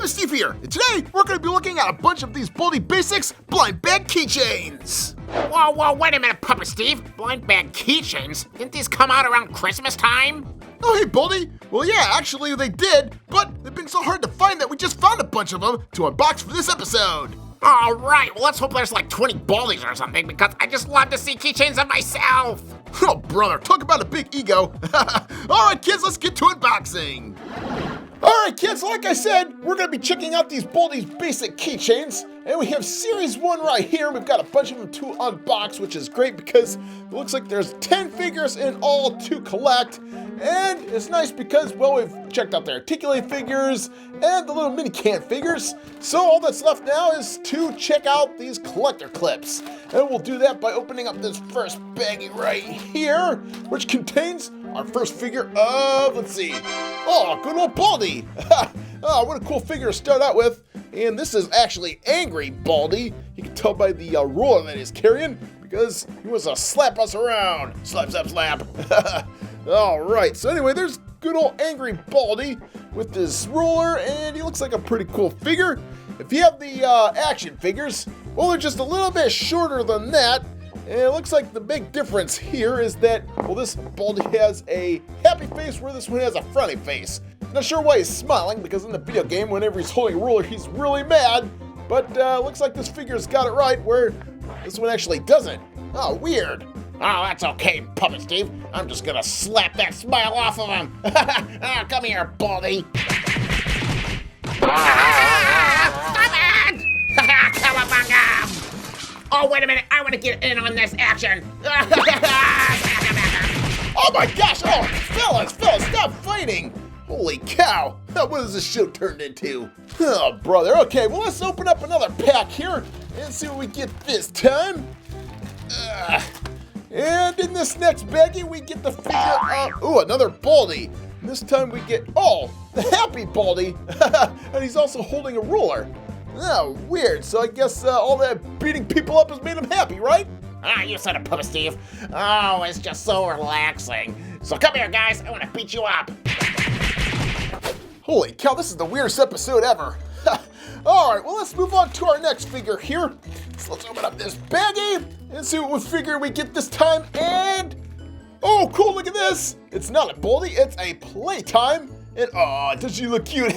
Puppet Steve here, and today we're going to be looking at a bunch of these Baldi Basics blind bag keychains. Whoa, wait a minute, Puppet Steve. Blind bag keychains? Didn't these come out around Christmas time? Oh, hey, Baldi. Well, yeah, actually they did, but they've been so hard to find that we just found a bunch of them to unbox for this episode. All right, well, let's hope there's like 20 Baldis or something, because I just love to see keychains of myself. Oh, brother, talk about a big ego. All right, kids, let's get to unboxing. All right, kids, like I said, we're going to be checking out these Baldi's Basic keychains, and we have Series 1 right here. We've got a bunch of them to unbox, which is great because it looks like there's 10 figures in all to collect, and it's nice because, well, we've checked out the articulated figures and the little mini can figures, so all that's left now is to check out these collector clips, and we'll do that by opening up this first baggie right here, which contains our first figure of, let's see, oh, good old Baldi. Oh, what a cool figure to start out with. And this is actually angry Baldi. You can tell by the roller that he's carrying because he wants to slap us around. Slap, slap, slap. All right, so anyway, there's good old angry Baldi with this ruler, and he looks like a pretty cool figure. If you have the action figures, well, they're just a little bit shorter than that. And it looks like the big difference here is that, well, this Baldi has a happy face where this one has a frowny face. Not sure why he's smiling, because in the video game, whenever he's holding a ruler, he's really mad. But looks like this figure's got it right, where this one actually doesn't. Oh, weird. Oh, that's okay, Puppet Steve. I'm just gonna slap that smile off of him. Come here, Baldi. Stop it! Cowabunga! Oh, wait a minute, I want to get in on this action. Oh my gosh, oh, fellas, stop fighting. Holy cow, what has this show turned into? Oh, brother, okay, well, let's open up another pack here and see what we get this time. And in this next baggie, we get the figure of, ooh, another Baldi. This time we get, oh, the happy Baldi, and he's also holding a ruler. Oh, weird. So I guess all that beating people up has made him happy, right? Ah, you said it, Puppet Steve. Oh, it's just so relaxing. So come here, guys. I want to beat you up. Holy cow, this is the weirdest episode ever. All right, well, let's move on to our next figure here. So let's open up this baggie and see what figure we get this time. And, oh, cool, look at this. It's not a Baldi, it's a Playtime. And oh, does she look cute?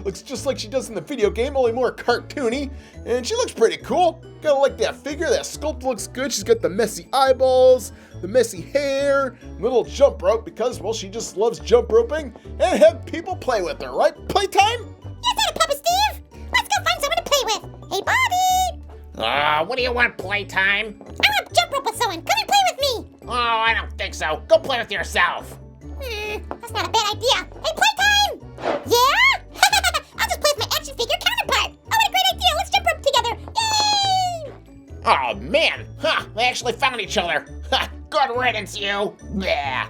Looks just like she does in the video game, only more cartoony. And she looks pretty cool. Gotta like that figure, that sculpt looks good. She's got the messy eyeballs, the messy hair, little jump rope because, well, she just loves jump roping and have people play with her, right? Playtime? You said it, Puppet Steve. Let's go find someone to play with. Hey, Baldi. What do you want, Playtime? I want to jump rope with someone. Come and play with me. Oh, I don't think so. Go play with yourself. That's not a bad idea. Hey, Playtime! Yeah? I'll just play with my action figure counterpart. Oh, what a great idea. Let's jump rope together. Yay! Oh, man. They actually found each other. Good riddance, you. Yeah.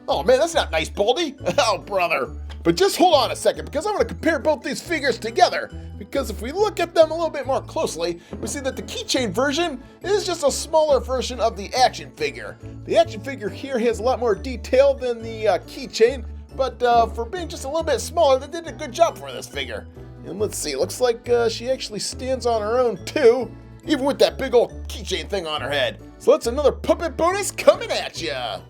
Oh, man, that's not nice, Baldi. Oh, brother. But just hold on a second, because I want to compare both these figures together. Because if we look at them a little bit more closely, we see that the keychain version is just a smaller version of the action figure. The action figure here has a lot more detail than the keychain, but for being just a little bit smaller, they did a good job for this figure. And let's see, looks like she actually stands on her own too, even with that big old keychain thing on her head. So that's another puppet bonus coming at ya.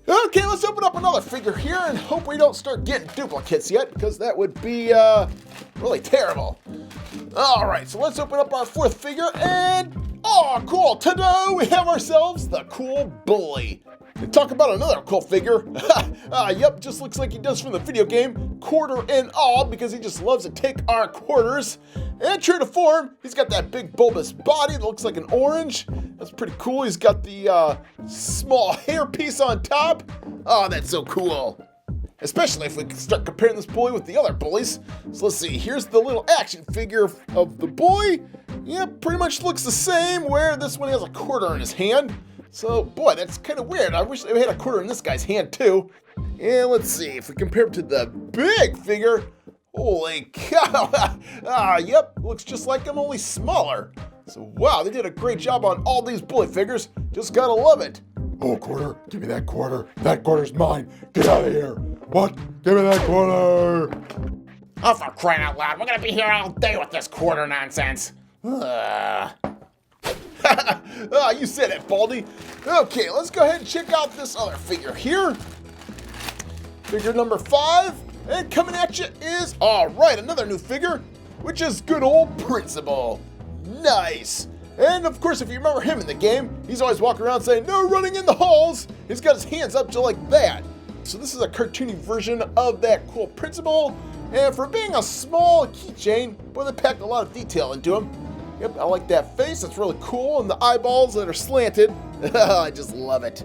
Okay, let's open up another figure here and hope we don't start getting duplicates yet, because that would be really terrible. All right, so let's open up our fourth figure and, oh, cool, ta-da, we have ourselves the cool bully. And talk about another cool figure. Yep, just looks like he does from the video game, quarter and all, because he just loves to take our quarters. And true to form, he's got that big bulbous body that looks like an orange. That's pretty cool. He's got the small hair piece on top. Oh, that's so cool. Especially if we can start comparing this bully with the other bullies. So let's see, here's the little action figure of the bully. Yeah, pretty much looks the same, where this one has a quarter in his hand. So, boy, that's kind of weird. I wish they had a quarter in this guy's hand, too. And let's see, if we compare him to the big figure, holy cow. Yep, looks just like him, only smaller. So, wow, they did a great job on all these bully figures. Just gotta love it. Oh, quarter, give me that quarter. That quarter's mine. Get out of here. What? Give me that quarter. Oh, for crying out loud, we're gonna be here all day with this quarter nonsense. You said it, Baldi. Okay, let's go ahead and check out this other figure here. Figure number 5. And coming at you is, all right, another new figure, which is good old Principal. Nice. And of course, if you remember him in the game, he's always walking around saying, "No running in the halls." He's got his hands up just like that. So this is a cartoony version of that cool Principal. And for being a small keychain, boy, they packed a lot of detail into him. Yep, I like that face, it's really cool, and the eyeballs that are slanted. I just love it.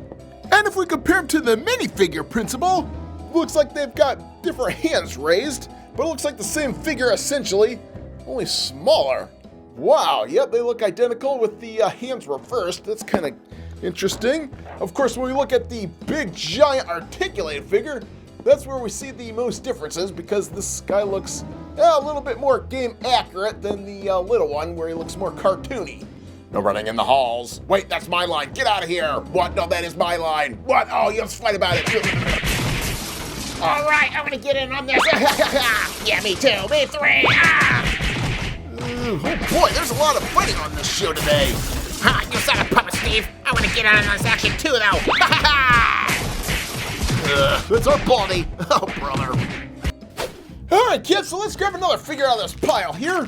And if we compare him to the minifigure Principal, looks like they've got different hands raised, but it looks like the same figure essentially, only smaller. Wow, yep, they look identical with the hands reversed. That's kind of interesting. Of course, when we look at the big, giant, articulated figure, that's where we see the most differences because this guy looks a little bit more game accurate than the little one where he looks more cartoony. No running in the halls. Wait, that's my line. Get out of here. What? No, that is my line. What? Oh, you let's fight about it. All right, I'm gonna get in on this. Yeah, me too. Me three. Oh boy, there's a lot of fighting on this show today. Ha, you son of a puppet, Steve. I want to get in on this action too, though. It's our Baldi. Oh, brother. All right, kids, so let's grab another figure out of this pile here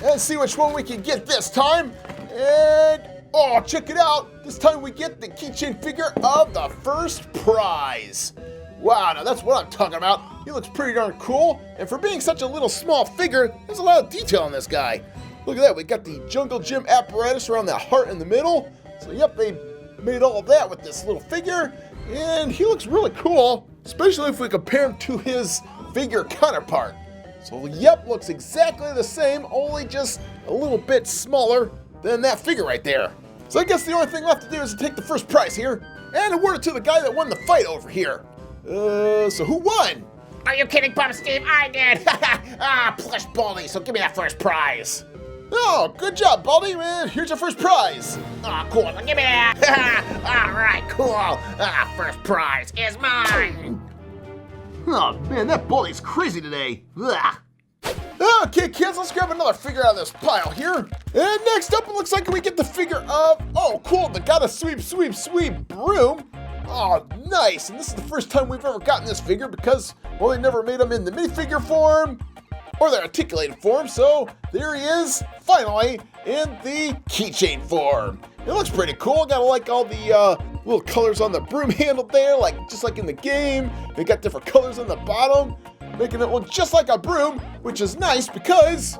and see which one we can get this time. And, oh, check it out. This time we get the keychain figure of the first prize. Wow, now that's what I'm talking about. He looks pretty darn cool. And for being such a little small figure, there's a lot of detail on this guy. Look at that, we got the jungle gym apparatus around that heart in the middle. So, yep, they made all of that with this little figure. And he looks really cool, especially if we compare him to his figure counterpart. So, yep, looks exactly the same, only just a little bit smaller than that figure right there. So I guess the only thing left to do is to take the first prize here and award it to the guy that won the fight over here. So who won? Are you kidding, Papa Steve? I did. Plush Baldi, so give me that first prize. Oh, good job, Baldi, man. Here's your first prize. Oh, cool. Now give me that. All right, cool. First prize is mine. Oh, man, that Baldi's crazy today. Ugh. Okay, kids, let's grab another figure out of this pile here. And next up, it looks like we get the figure of, oh, cool, the gotta sweep, sweep, sweep broom. Oh, nice. And this is the first time we've ever gotten this figure because, well, they never made him in the minifigure form or the articulated form. So there he is, finally, in the keychain form. It looks pretty cool. Gotta like all the little colors on the broom handle there, just like in the game. They got different colors on the bottom, making it look just like a broom, which is nice because,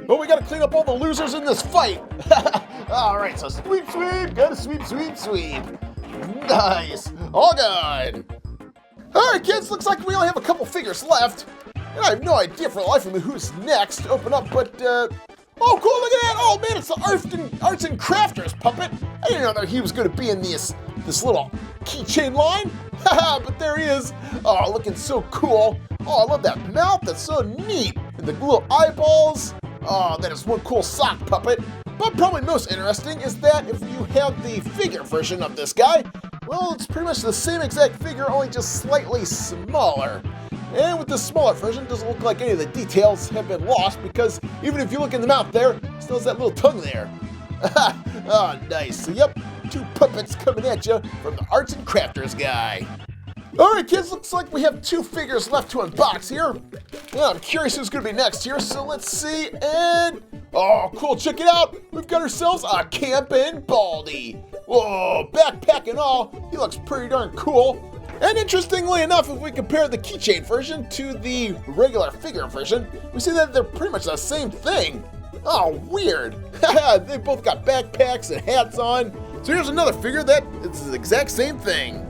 well, we gotta clean up all the losers in this fight. All right, so sweep, sweep, gotta sweep, sweep, sweep. Nice, all good. All right, kids, looks like we only have a couple figures left. And I have no idea for the life of me who's next to open up, but, oh, cool, look at that. Oh, man, it's the Arts and Crafters puppet. I didn't know that he was gonna be in this little keychain line. Haha, but there he is. Oh, looking so cool. Oh, I love that mouth, that's so neat. And the little eyeballs. Oh, that is one cool sock puppet. But probably most interesting is that if you have the figure version of this guy, well, it's pretty much the same exact figure, only just slightly smaller. And with the smaller version, it doesn't look like any of the details have been lost because even if you look in the mouth there, it still has that little tongue there. Oh, nice. So, yep, two puppets coming at you from the Arts and Crafters guy. All right, kids, looks like we have two figures left to unbox here. Well, I'm curious who's gonna be next here, so let's see, and, oh, cool, check it out. We've got ourselves a campin' Baldi. Whoa, backpack and all, he looks pretty darn cool. And interestingly enough, if we compare the keychain version to the regular figure version, we see that they're pretty much the same thing. Oh, weird. They both got backpacks and hats on. So here's another figure that it's the exact same thing.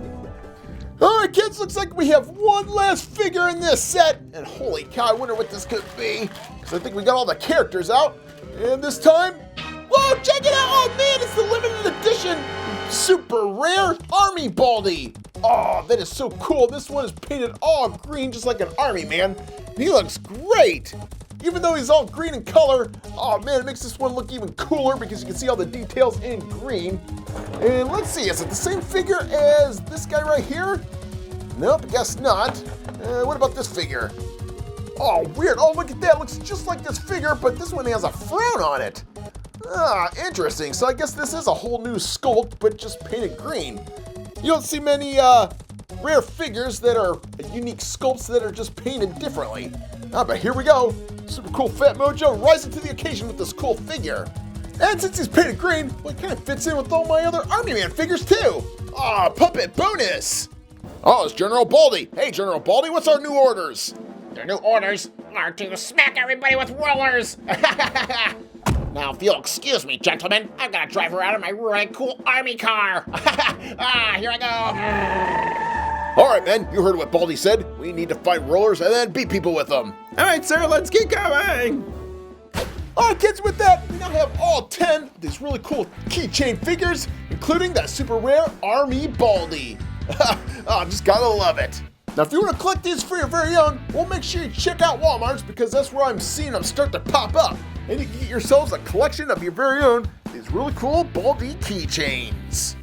All right, kids, looks like we have one last figure in this set. And holy cow, I wonder what this could be. Because I think we got all the characters out. And this time, whoa, check it out. Oh, man, it's the limited edition super rare Army Baldi. Oh, that is so cool. This one is painted all green, just like an army man. He looks great. Even though he's all green in color, oh man, it makes this one look even cooler because you can see all the details in green. And let's see, is it the same figure as this guy right here? Nope, I guess not. What about this figure? Oh, weird. Oh, look at that. Looks just like this figure, but this one has a frown on it. Ah, interesting. So I guess this is a whole new sculpt, but just painted green. You don't see many rare figures that are unique sculpts that are just painted differently. Ah, but here we go. Super cool Phatmojo rising to the occasion with this cool figure. And since he's painted green, well, it kind of fits in with all my other Army Man figures too. Ah, puppet bonus. Oh, it's General Baldi. Hey, General Baldi, what's our new orders? Their new orders are to smack everybody with rollers. Now, if you'll excuse me, gentlemen, I've got to drive around in my really cool army car. Here I go. All right, men, you heard what Baldi said. We need to find rollers and then beat people with them. All right, sir, let's get going. All right, kids, with that, we now have all 10 of these really cool keychain figures, including that super rare Army Baldi. Oh, just gotta love it. Now, if you want to collect these for your very own, well, make sure you check out Walmart's because that's where I'm seeing them start to pop up. And you can get yourselves a collection of your very own, these really cool Baldi keychains.